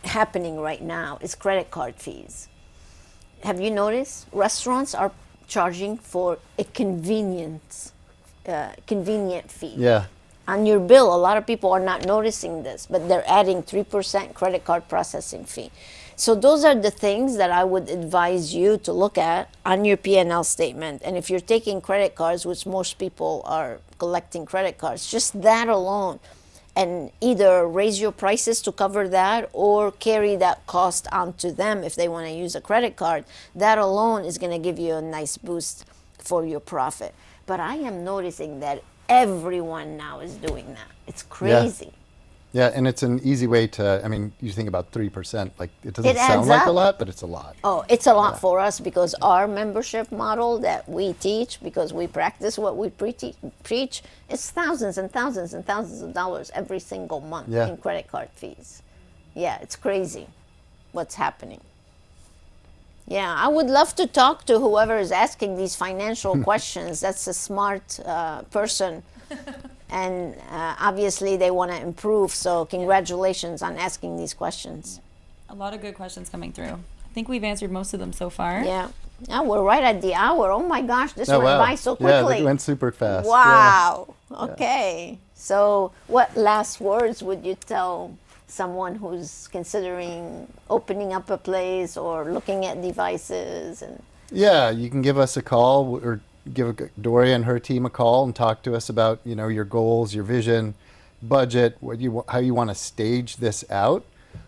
happening right now is credit card fees. Have you noticed? Restaurants are charging for a convenient fee. Yeah. On your bill, a lot of people are not noticing this, but they're adding 3% credit card processing fee. So those are the things that I would advise you to look at on your P&L statement. And if you're taking credit cards, which most people are collecting credit cards, just that alone, and either raise your prices to cover that or carry that cost onto them if they want to use a credit card, that alone is going to give you a nice boost for your profit. But I am noticing that everyone now is doing that. It's crazy. Yeah, and it's an easy way to, I mean, you think about 3%, like it doesn't It sound adds like up. a lot, but it's a lot. Oh, it's a lot for us because our membership model that we teach, because we practice what we preach, it's thousands and thousands and thousands of dollars every single month in credit card fees. Yeah, it's crazy what's happening. Yeah, I would love to talk to whoever is asking these financial questions. That's a smart person. And obviously they want to improve, so congratulations on asking these questions. A lot of good questions coming through. I think we've answered most of them so far. Yeah. Yeah, we're right at the hour. Oh my gosh, this went wow. by so quickly. Yeah, it went super fast. Wow. Yeah. Okay. So what last words would you tell someone who's considering opening up a place or looking at devices? And Yeah, you can give us a call or give Dori and her team a call and talk to us about, you know, your goals, your vision, budget, how you want to stage this out.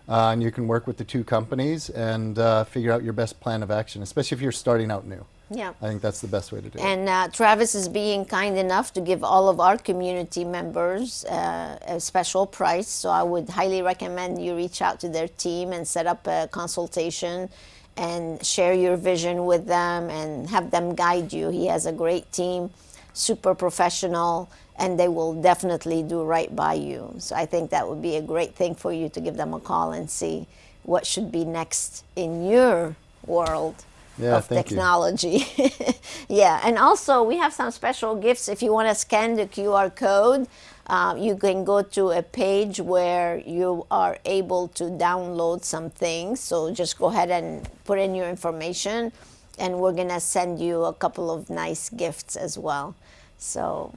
And you can work with the two companies and figure out your best plan of action, especially if you're starting out new. yeah. I think that's the best way to do it. And Travis is being kind enough to give all of our community members a special price. So I would highly recommend you reach out to their team and set up a consultation and share your vision with them and have them guide you. He has a great team, super professional, and they will definitely do right by you. So I think that would be a great thing for you to give them a call and see what should be next in your world of technology. Yeah, and also we have some special gifts. If you want to scan the QR code, you can go to a page where you are able to download some things. So just go ahead and put in your information, and we're going to send you a couple of nice gifts as well. So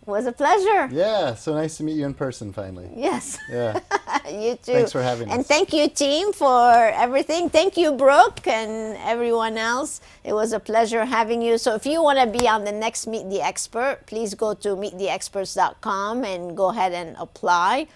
it was a pleasure. Yeah, so nice to meet you in person finally. Yes. Yeah. You too. Thanks for having us. And thank you, team, for everything. Thank you, Brooke, and everyone else. It was a pleasure having you. So if you want to be on the next Meet the Expert, please go to meettheexperts.com and go ahead and apply.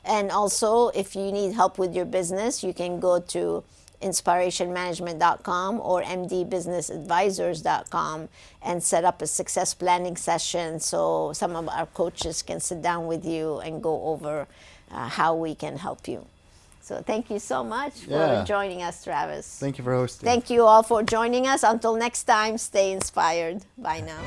And also, if you need help with your business, you can go to inspirationmanagement.com or mdbusinessadvisors.com and set up a success planning session so some of our coaches can sit down with you and go over how we can help you. So thank you so much for joining us, Travis. Thank you for hosting. Thank you all for joining us. Until next time, stay inspired. Bye now.